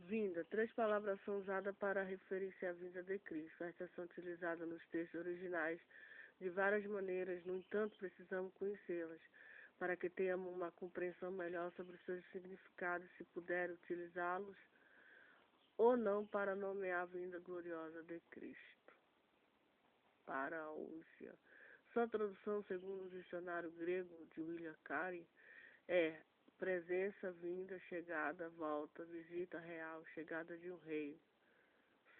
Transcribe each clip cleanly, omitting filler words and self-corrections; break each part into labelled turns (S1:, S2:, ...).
S1: Vinda. Três palavras são usadas para referir-se à vinda de Cristo. Estas são utilizadas nos textos originais de várias maneiras, no entanto, precisamos conhecê-las para que tenhamos uma compreensão melhor sobre seus significados, se puder utilizá-los ou não para nomear a vinda gloriosa de Cristo. Parousia. Sua tradução, segundo o dicionário grego de William Carey, é presença, vinda, chegada, volta, visita real, chegada de um rei.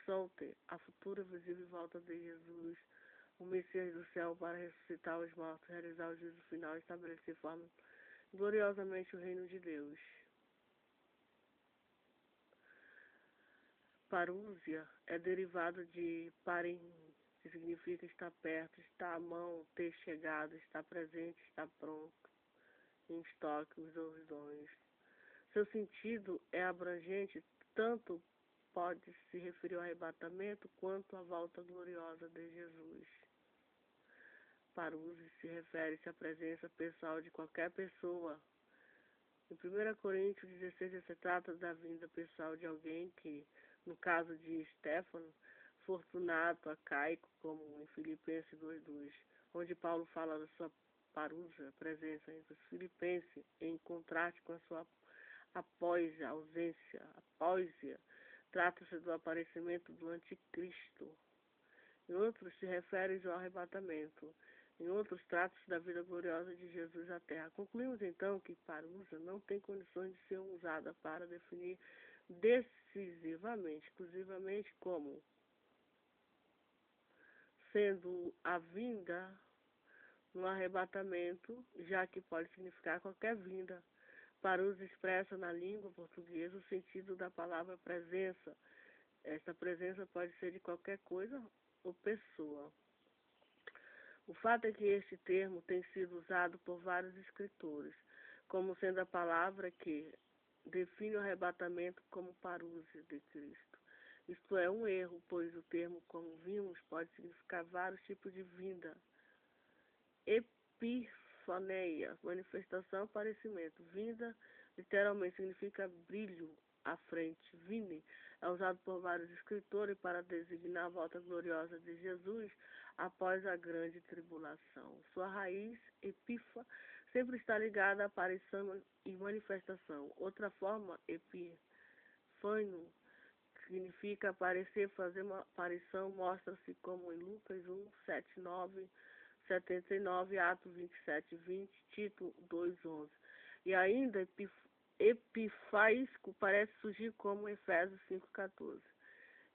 S1: Solte, a futura visível volta de Jesus, o Messias do céu para ressuscitar os mortos, realizar o juízo final e estabelecer forma gloriosamente o reino de Deus. Parousia é derivado de parem, que significa estar perto, estar à mão, ter chegado, estar presente, estar pronto, em estoque, os ordens. Seu sentido é abrangente, tanto pode se referir ao arrebatamento quanto à volta gloriosa de Jesus. Parousia se refere-se à presença pessoal de qualquer pessoa. Em 1 Coríntios 16, se trata da vinda pessoal de alguém que, no caso de Stefano, Fortunato, Acaico, como em Filipenses 2:2, onde Paulo fala da sua parousia, presença entre os filipenses, em contraste com a sua apóisia, ausência. Apóisia trata-se do aparecimento do anticristo. Em outros se refere ao arrebatamento. Em outros trata-se da vida gloriosa de Jesus à terra. Concluímos então que parousia não tem condições de ser usada para definir decisivamente, exclusivamente como sendo a vinda no arrebatamento, já que pode significar qualquer vinda. Parousia expressa na língua portuguesa o sentido da palavra presença. Esta presença pode ser de qualquer coisa ou pessoa. O fato é que este termo tem sido usado por vários escritores, como sendo a palavra que define o arrebatamento como parousia de Cristo. Isto é um erro, pois o termo, como vimos, pode significar vários tipos de vinda. Epifaneia, manifestação, aparecimento. Vinda, literalmente, significa brilho à frente. Vine é usado por vários escritores para designar a volta gloriosa de Jesus após a grande tribulação. Sua raiz, epifa, sempre está ligada à aparição e manifestação. Outra forma, epifânio, significa aparecer, fazer uma aparição, mostra-se como em Lucas 1, 7, 9, 79, Atos 27, 20, Tito 2, 11. E ainda epifaísco parece surgir como Efésios 5, 14.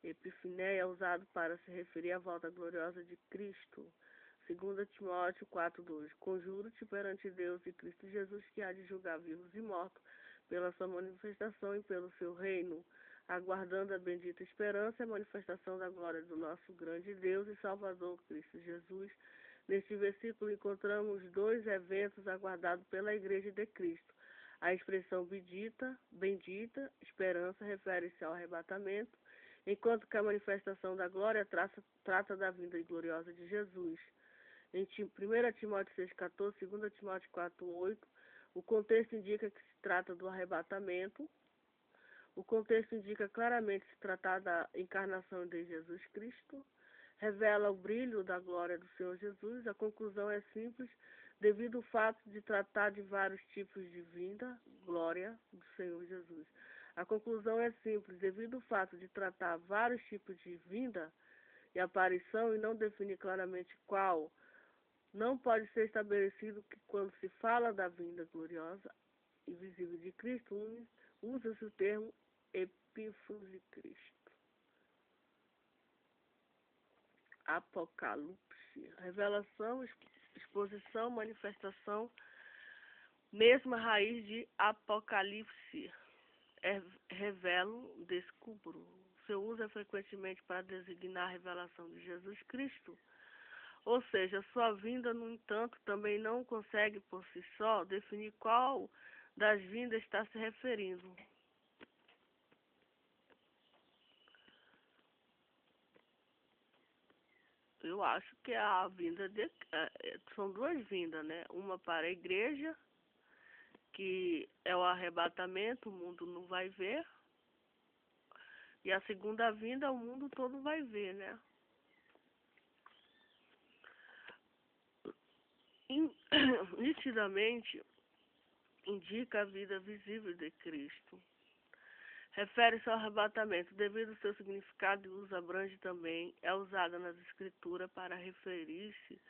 S1: Epifinéia é usado para se referir à volta gloriosa de Cristo. 2 Timóteo 4, 2. Conjuro-te perante Deus e Cristo Jesus, que há de julgar vivos e mortos, pela sua manifestação e pelo seu reino, aguardando a bendita esperança e a manifestação da glória do nosso grande Deus e Salvador Cristo Jesus. Neste versículo encontramos dois eventos aguardados pela Igreja de Cristo. A expressão bendita, esperança, refere-se ao arrebatamento, enquanto que a manifestação da glória trata da vinda gloriosa de Jesus. Em 1 Timóteo 6,14, 2 Timóteo 4,8, o contexto indica que se trata do arrebatamento. O contexto indica claramente se tratar da encarnação de Jesus Cristo. Revela o brilho da glória do Senhor Jesus. A conclusão é simples, devido ao fato de tratar de vários tipos de vinda, glória do Senhor Jesus. A conclusão é simples, devido ao fato de tratar vários tipos de vinda e aparição e não definir claramente qual, não pode ser estabelecido que quando se fala da vinda gloriosa e visível de Cristo, usa-se o termo Epífanos de Cristo. Apocalipse, revelação, exposição, manifestação, mesma raiz de Apocalipse. Revelo, descubro. Seu uso é frequentemente para designar a revelação de Jesus Cristo. Ou seja, sua vinda, no entanto, também não consegue por si só definir qual das vindas está se referindo. Eu acho que a vinda são duas vindas, né? Uma para a igreja, que é o arrebatamento, o mundo não vai ver. E a segunda vinda o mundo todo vai ver, né? Nitidamente indica a vida visível de Cristo. Refere-se ao arrebatamento, devido ao seu significado e uso abrange também, é usada nas Escrituras para referir-se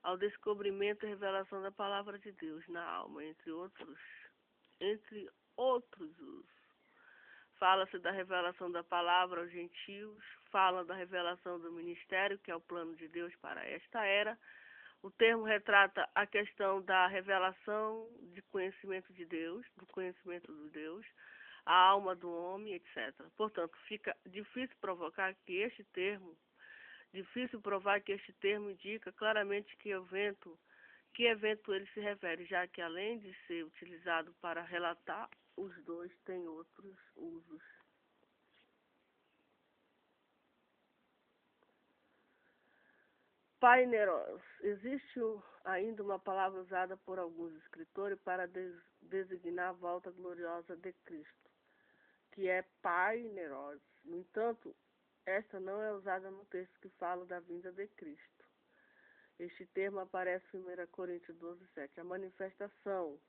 S1: ao descobrimento e revelação da palavra de Deus na alma, entre outros usos. Fala-se da revelação da palavra aos gentios, fala da revelação do ministério, que é o plano de Deus para esta era. O termo retrata a questão da revelação de conhecimento de Deus, do conhecimento de Deus, a alma do homem, etc. Portanto, fica difícil provar que este termo indica claramente que evento ele se refere, já que além de ser utilizado para relatar, os dois têm outros usos. Paineros. Existe ainda uma palavra usada por alguns escritores para designar a volta gloriosa de Cristo, que é paineros. No entanto, esta não é usada no texto que fala da vinda de Cristo. Este termo aparece em 1 Coríntios 12:7. A manifestação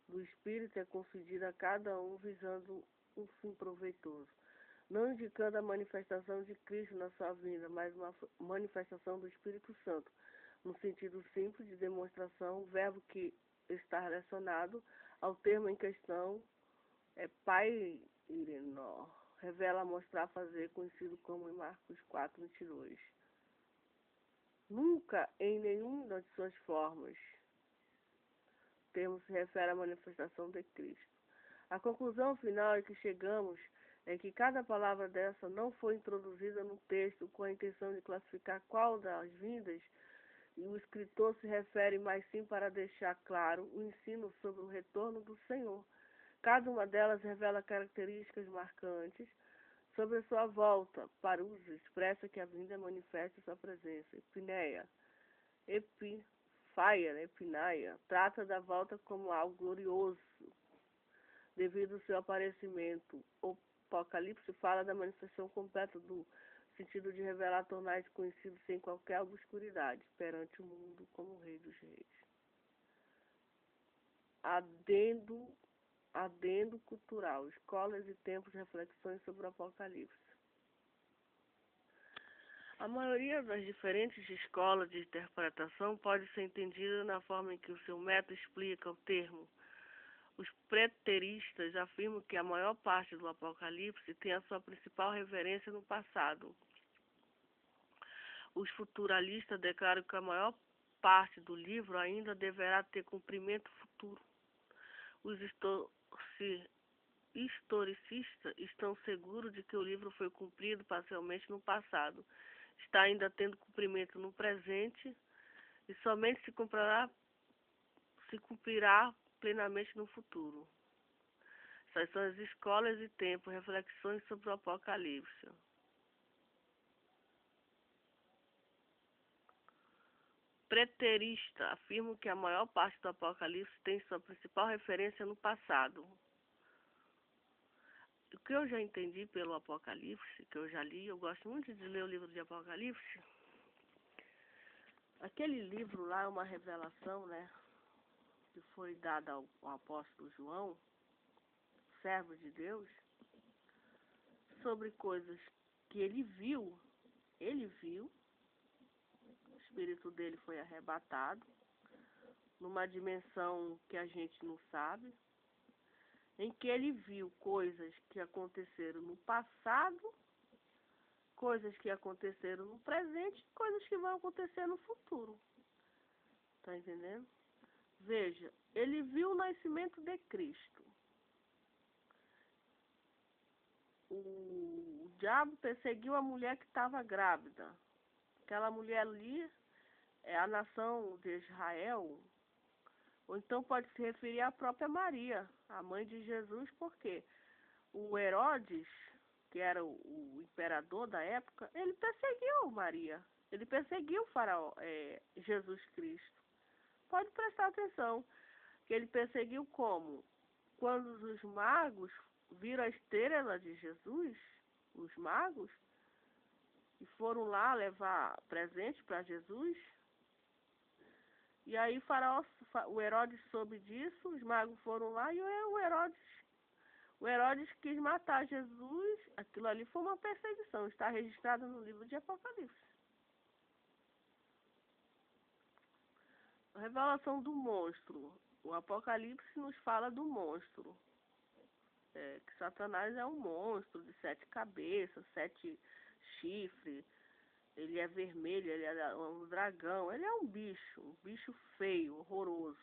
S1: do Espírito é concedida a cada um visando um fim proveitoso, não indicando a manifestação de Cristo na sua vinda, mas uma manifestação do Espírito Santo, no sentido simples de demonstração. O verbo que está relacionado ao termo em questão é pairenó, revela, mostrar, fazer, conhecido como em Marcos 4:22. Nunca, em nenhuma de suas formas, o termo se refere à manifestação de Cristo. A conclusão final é que chegamos é que cada palavra dessa não foi introduzida no texto com a intenção de classificar qual das vindas, e o escritor se refere mais sim para deixar claro o ensino sobre o retorno do Senhor. Cada uma delas revela características marcantes sobre a sua volta, para uso expressa que a vinda manifesta sua presença. Epineia, Epinaia, trata da volta como algo glorioso, devido ao seu aparecimento. O Apocalipse fala da manifestação completa do sentido de revelar, tornar-se conhecido sem qualquer obscuridade, perante o mundo como Rei dos Reis. Adendo cultural, escolas e tempos, reflexões sobre o Apocalipse. A maioria das diferentes escolas de interpretação pode ser entendida na forma em que o seu método explica o termo. Os preteristas afirmam que a maior parte do Apocalipse tem a sua principal referência no passado. Os futuralistas declaram que a maior parte do livro ainda deverá ter cumprimento futuro. Os historicistas estão seguros de que o livro foi cumprido parcialmente no passado, está ainda tendo cumprimento no presente e somente se cumprirá plenamente no futuro. Essas são as escolas e tempos, reflexões sobre o Apocalipse. Preterista afirmam que a maior parte do Apocalipse tem sua principal referência no passado. O que eu já entendi pelo Apocalipse, que eu já li, eu gosto muito de ler o livro de Apocalipse. Aquele livro lá é uma revelação, né, que foi dada ao apóstolo João, servo de Deus, sobre coisas que ele viu, o espírito dele foi arrebatado, numa dimensão que a gente não sabe, em que ele viu coisas que aconteceram no passado, coisas que aconteceram no presente, coisas que vão acontecer no futuro. Tá entendendo? Veja, ele viu o nascimento de Cristo. O diabo perseguiu a mulher que estava grávida. Aquela mulher ali é a nação de Israel, ou então pode se referir à própria Maria, a mãe de Jesus, porque o Herodes, que era o imperador da época, ele perseguiu Maria, ele perseguiu o faraó, Jesus Cristo. Pode prestar atenção, que ele perseguiu como? Quando os magos viram a estrela de Jesus, os magos, e foram lá levar presente para Jesus. E aí o Herodes soube disso, os magos foram lá e o Herodes quis matar Jesus. Aquilo ali foi uma perseguição, está registrado no livro de Apocalipse. A revelação do monstro. O Apocalipse nos fala do monstro. Que Satanás é um monstro de 7 cabeças, 7 chifres. Ele é vermelho, ele é um dragão. Ele é um bicho feio, horroroso.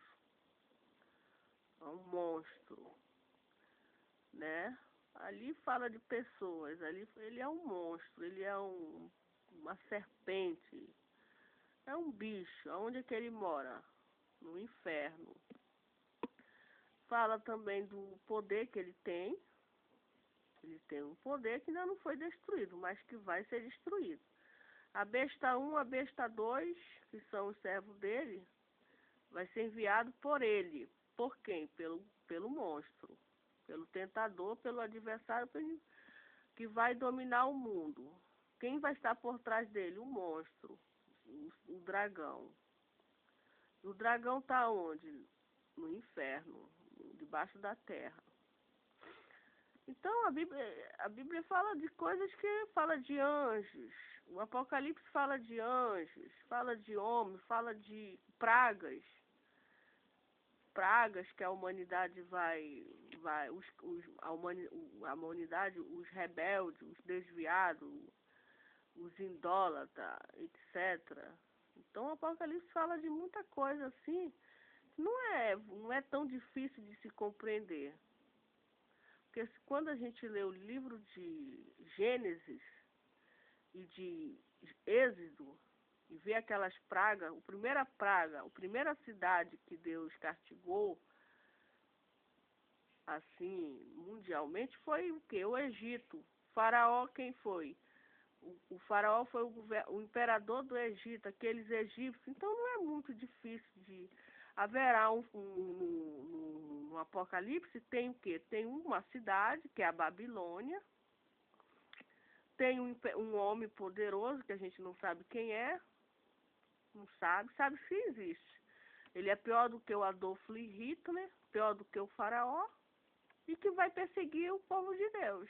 S1: É um monstro, né? Ali fala de pessoas, ali ele é um monstro, ele é uma serpente. É um bicho. Onde é que ele mora? No inferno. Fala também do poder que ele tem. Ele tem um poder que ainda não foi destruído, mas que vai ser destruído. A besta 1, a besta 2, que são os servos dele, vai ser enviado por ele. Por quem? Pelo monstro. Pelo tentador, pelo adversário que vai dominar o mundo. Quem vai estar por trás dele? O monstro. O dragão. O dragão está onde? No inferno, debaixo da terra. Então a Bíblia fala de coisas que fala de anjos. O Apocalipse fala de anjos, fala de homens, fala de pragas. Pragas que a humanidade a humanidade, os rebeldes, os desviados, os idólatras, etc. Então o Apocalipse fala de muita coisa assim, não é tão difícil de se compreender. Porque quando a gente lê o livro de Gênesis e de Êxodo e vê aquelas pragas, a primeira cidade que Deus castigou, assim, mundialmente, foi o quê? O Egito. Faraó quem foi? O faraó foi o imperador do Egito, aqueles egípcios. Então não é muito difícil de... Haverá no Apocalipse, tem o quê? Tem uma cidade, que é a Babilônia. Tem um homem poderoso, que a gente não sabe quem é. Não sabe se existe. Ele é pior do que o Adolf Hitler, pior do que o faraó. E que vai perseguir o povo de Deus.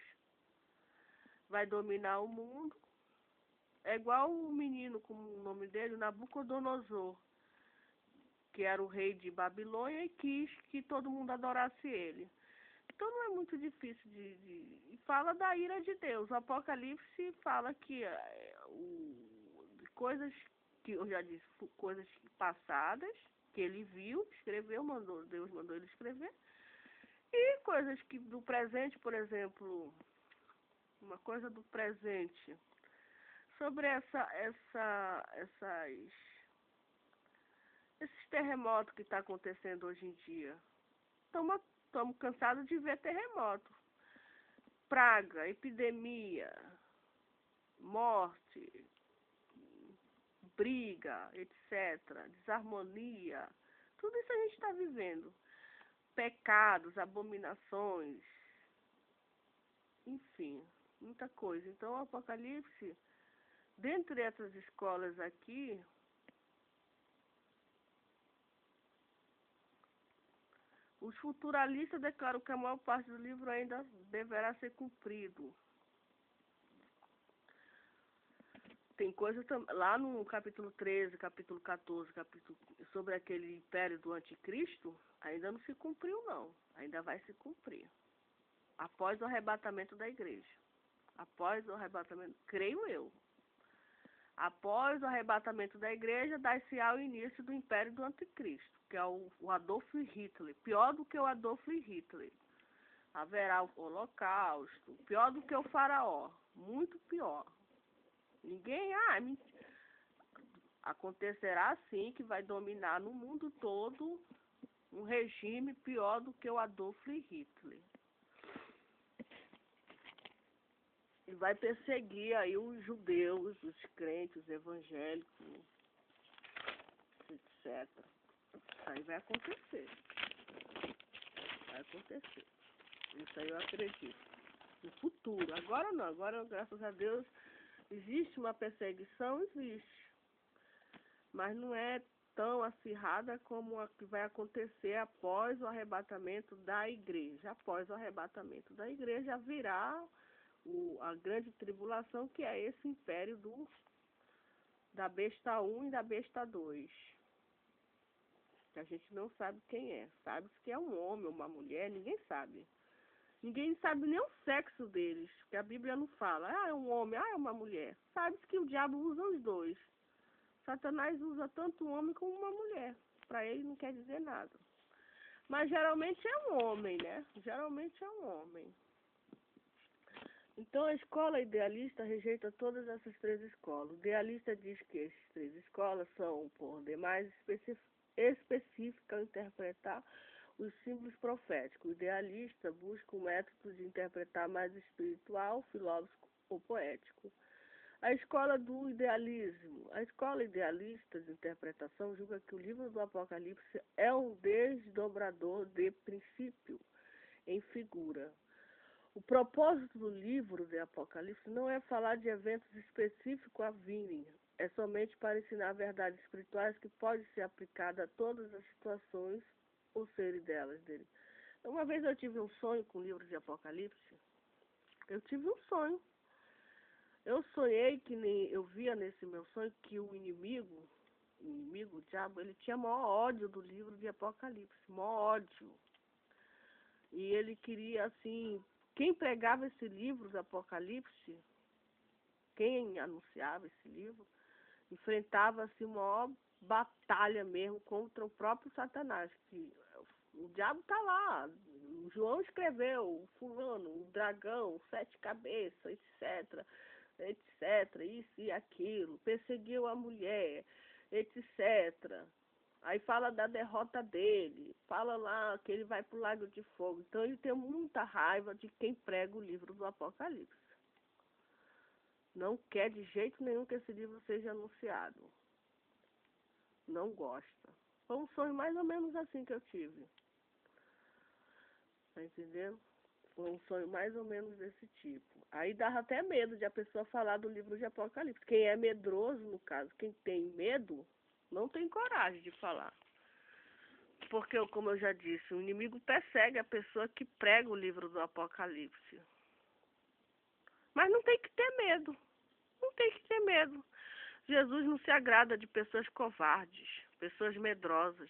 S1: Vai dominar o mundo. É igual o menino, como o nome dele, Nabucodonosor, que era o rei de Babilônia e quis que todo mundo adorasse ele. Então não é muito difícil de fala da ira de Deus. O Apocalipse fala que coisas que eu já disse, coisas passadas, que ele viu, escreveu, Deus mandou ele escrever, e coisas que do presente, por exemplo, uma coisa do presente, sobre esses terremotos que estão acontecendo hoje em dia. Estamos cansados de ver terremoto. Praga, epidemia, morte, briga, etc. Desarmonia. Tudo isso a gente está vivendo. Pecados, abominações. Enfim, muita coisa. Então o Apocalipse, dentre essas escolas aqui, os futuralistas declaram que a maior parte do livro ainda deverá ser cumprido. Tem coisa lá no capítulo 13, capítulo 14, sobre aquele império do anticristo, ainda não se cumpriu não, ainda vai se cumprir. Após o arrebatamento da igreja. Após o arrebatamento, creio eu. Após o arrebatamento da igreja, dá-se-á o início do império do anticristo, que é o Adolf Hitler. Pior do que o Adolf Hitler. Haverá o holocausto, pior do que o faraó. Muito pior. Acontecerá sim que vai dominar no mundo todo um regime pior do que o Adolf Hitler. E vai perseguir aí os judeus, os crentes, os evangélicos, etc. Aí vai acontecer. Vai acontecer. Isso aí eu acredito. no futuro. Agora não, agora, graças a Deus, existe uma perseguição, existe. Mas não é tão acirrada como a que vai acontecer após o arrebatamento da igreja. Após o arrebatamento da igreja virá a grande tribulação, que é esse império da besta 1 e da besta 2. Que a gente não sabe quem é. Sabe-se que é um homem ou uma mulher, ninguém sabe. Ninguém sabe nem o sexo deles, porque a Bíblia não fala, é um homem, é uma mulher. Sabe-se que o diabo usa os dois. Satanás usa tanto um homem como uma mulher. Para ele não quer dizer nada. Mas geralmente é um homem, né? Geralmente é um homem. Então a escola idealista rejeita todas essas três escolas. O idealista diz que essas três escolas são, por demais, específicas ao interpretar os símbolos proféticos. O idealista busca um método de interpretar mais espiritual, filosófico ou poético. A escola do idealismo. A escola idealista de interpretação julga que o livro do Apocalipse é um desdobrador de princípio em figura. O propósito do livro de Apocalipse não é falar de eventos específicos a virem, é somente para ensinar verdades espirituais que podem ser aplicadas a todas as situações ou seres dele. Uma vez eu tive um sonho com o livro de Apocalipse. Eu tive um sonho. Eu sonhei eu via nesse meu sonho que o inimigo, o diabo, ele tinha maior ódio do livro de Apocalipse, maior ódio. E ele queria, assim, quem pregava esse livro do Apocalipse, quem anunciava esse livro, enfrentava, assim, uma maior batalha mesmo contra o próprio Satanás, que o diabo está lá. O João escreveu, o fulano, o dragão, 7 cabeças, etc, isso e aquilo, perseguiu a mulher, etc. Aí fala da derrota dele, fala lá que ele vai para o lago de fogo. Então ele tem muita raiva de quem prega o livro do Apocalipse. Não quer de jeito nenhum que esse livro seja anunciado. Não gosta. Foi um sonho mais ou menos assim que eu tive. Tá entendendo? Foi um sonho mais ou menos desse tipo. Aí dava até medo de a pessoa falar do livro de Apocalipse. Quem é medroso, no caso, quem tem medo, não tem coragem de falar. Porque, como eu já disse, o inimigo persegue a pessoa que prega o livro do Apocalipse. Mas não tem que ter medo. Não tem que ter medo. Jesus não se agrada de pessoas covardes, pessoas medrosas.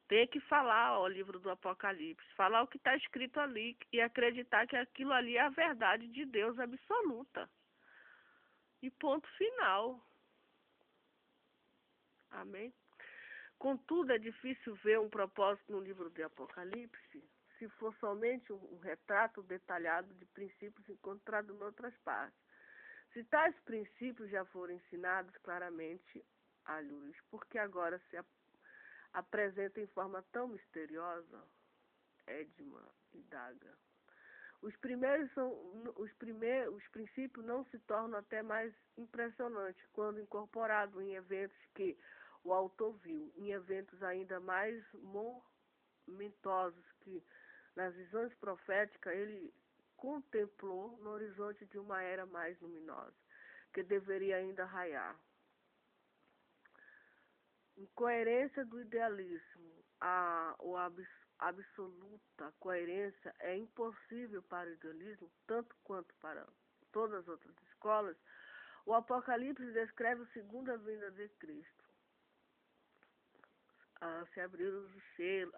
S1: Tem que falar o livro do Apocalipse, falar o que está escrito ali e acreditar que aquilo ali é a verdade de Deus absoluta. E ponto final. Amém? Contudo, é difícil ver um propósito no livro do Apocalipse se for somente um retrato detalhado de princípios encontrados em outras partes. Se tais princípios já foram ensinados claramente à luz, porque agora se apresenta em forma tão misteriosa, Edma e Daga. Os princípios não se tornam até mais impressionantes quando incorporados em eventos que o autor viu, em eventos ainda mais momentosos que nas visões proféticas ele contemplou no horizonte de uma era mais luminosa, que deveria ainda raiar. Incoerência do idealismo. A absoluta coerência é impossível para o idealismo, tanto quanto para todas as outras escolas. O Apocalipse descreve a segunda vinda de Cristo. Se abriram os selos.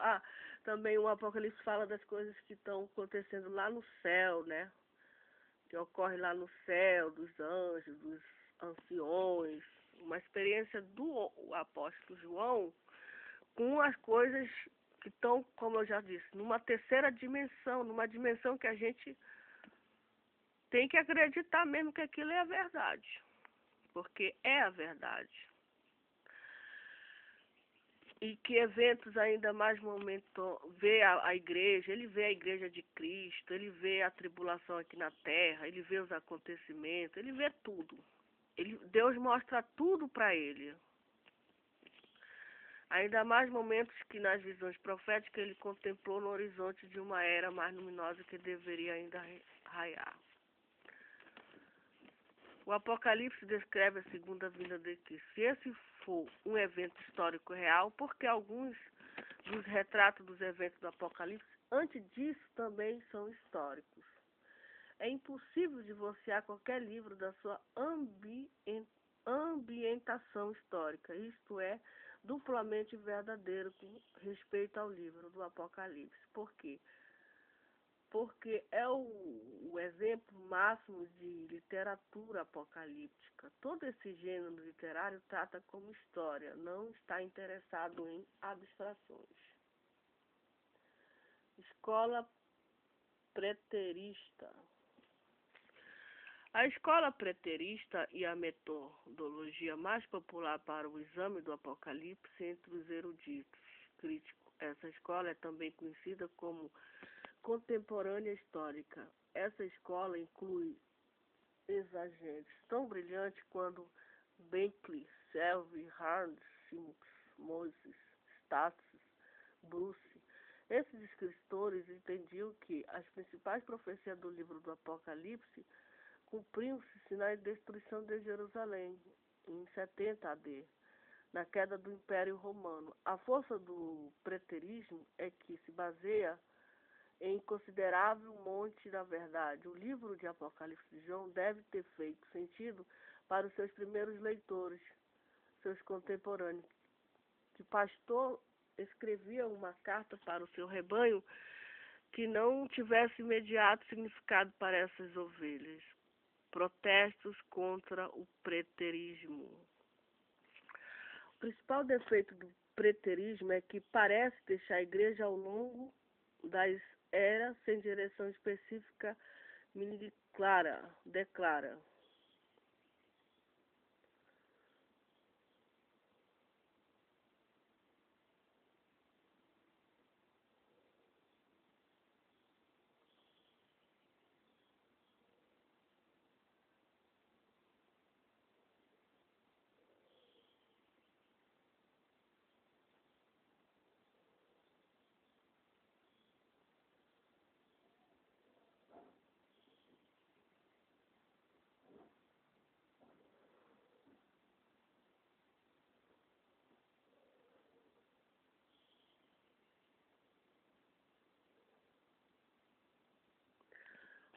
S1: Também o Apocalipse fala das coisas que estão acontecendo lá no céu, né? Que ocorre lá no céu, dos anjos, dos anciões. Uma experiência do apóstolo João com as coisas que estão, como eu já disse, numa terceira dimensão, numa dimensão que a gente tem que acreditar mesmo que aquilo é a verdade, porque é a verdade. E que eventos ainda mais vê a igreja, ele vê a igreja de Cristo, ele vê a tribulação aqui na terra, ele vê os acontecimentos, ele vê tudo. Deus mostra tudo para ele. Ainda mais momentos que nas visões proféticas ele contemplou no horizonte de uma era mais luminosa que deveria ainda raiar. O Apocalipse descreve a segunda vinda de Cristo. Se esse for um evento histórico real, porque alguns dos retratos dos eventos do Apocalipse, antes disso, também são históricos. É impossível divorciar qualquer livro da sua ambientação histórica, isto é, duplamente verdadeiro com respeito ao livro do Apocalipse. Por quê? Porque é o exemplo máximo de literatura apocalíptica. Todo esse gênero literário trata como história, não está interessado em abstrações. Escola preterista. A escola preterista e a metodologia mais popular para o exame do Apocalipse entre os eruditos críticos. Essa escola é também conhecida como contemporânea histórica. Essa escola inclui exageros tão brilhantes quanto Bentley, Selby, Harms, Simons, Moses, Stasis, Bruce. Esses escritores entendiam que as principais profecias do livro do Apocalipse cumpriam-se sinais de destruição de Jerusalém em 70 AD, na queda do Império Romano. A força do preterismo é que se baseia em considerável monte da verdade. O livro de Apocalipse de João deve ter feito sentido para os seus primeiros leitores, seus contemporâneos. Que pastor escrevia uma carta para o seu rebanho que não tivesse imediato significado para essas ovelhas. Protestos contra o preterismo. O principal defeito do preterismo é que parece deixar a igreja ao longo das eras sem direção específica declara.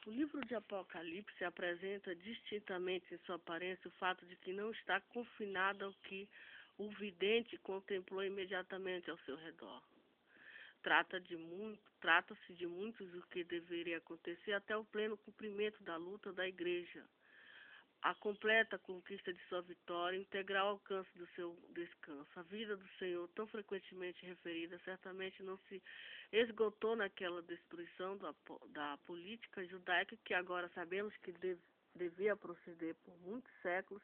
S1: O livro de Apocalipse apresenta distintamente em sua aparência o fato de que não está confinado ao que o vidente contemplou imediatamente ao seu redor. Trata-se de muitos do que deveria acontecer até o pleno cumprimento da luta da igreja, a completa conquista de sua vitória, integral alcance do seu descanso. A vida do Senhor, tão frequentemente referida, certamente não se esgotou naquela destruição da política judaica que agora sabemos que devia proceder por muitos séculos.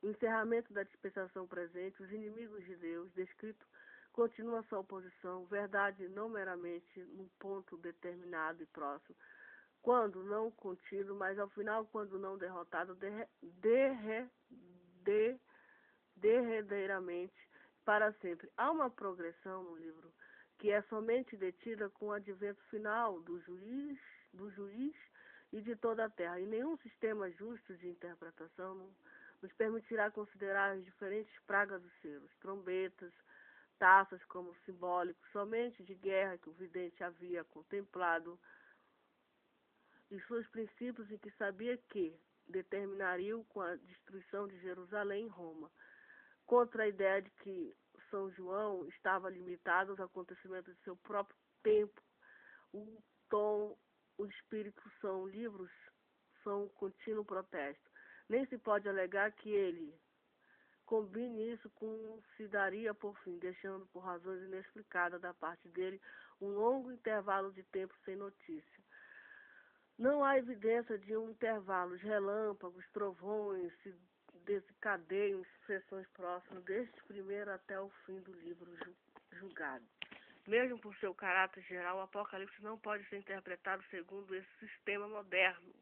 S1: O encerramento da dispensação presente, os inimigos de Deus, descrito, continua sua oposição, verdade não meramente num ponto determinado e próximo, quando não contido, mas ao final, quando não derrotado, derradeiramente, para sempre. Há uma progressão no livro que é somente detida com o advento final do juiz e de toda a terra. E nenhum sistema justo de interpretação nos permitirá considerar as diferentes pragas dos selos, trombetas, taças como simbólicos somente de guerra que o vidente havia contemplado, e seus princípios em que sabia que determinariam com a destruição de Jerusalém e Roma, contra a ideia de que São João estava limitado aos acontecimentos de seu próprio tempo. O tom, o espírito são livros, são um contínuo protesto. Nem se pode alegar que ele combine isso com se daria por fim, deixando por razões inexplicadas da parte dele um longo intervalo de tempo sem notícia. Não há evidência de um intervalo, os relâmpagos, trovões se desencadeiam em sucessões próximas, desde primeiro até o fim do livro julgado. Mesmo por seu caráter geral, o Apocalipse não pode ser interpretado segundo esse sistema moderno.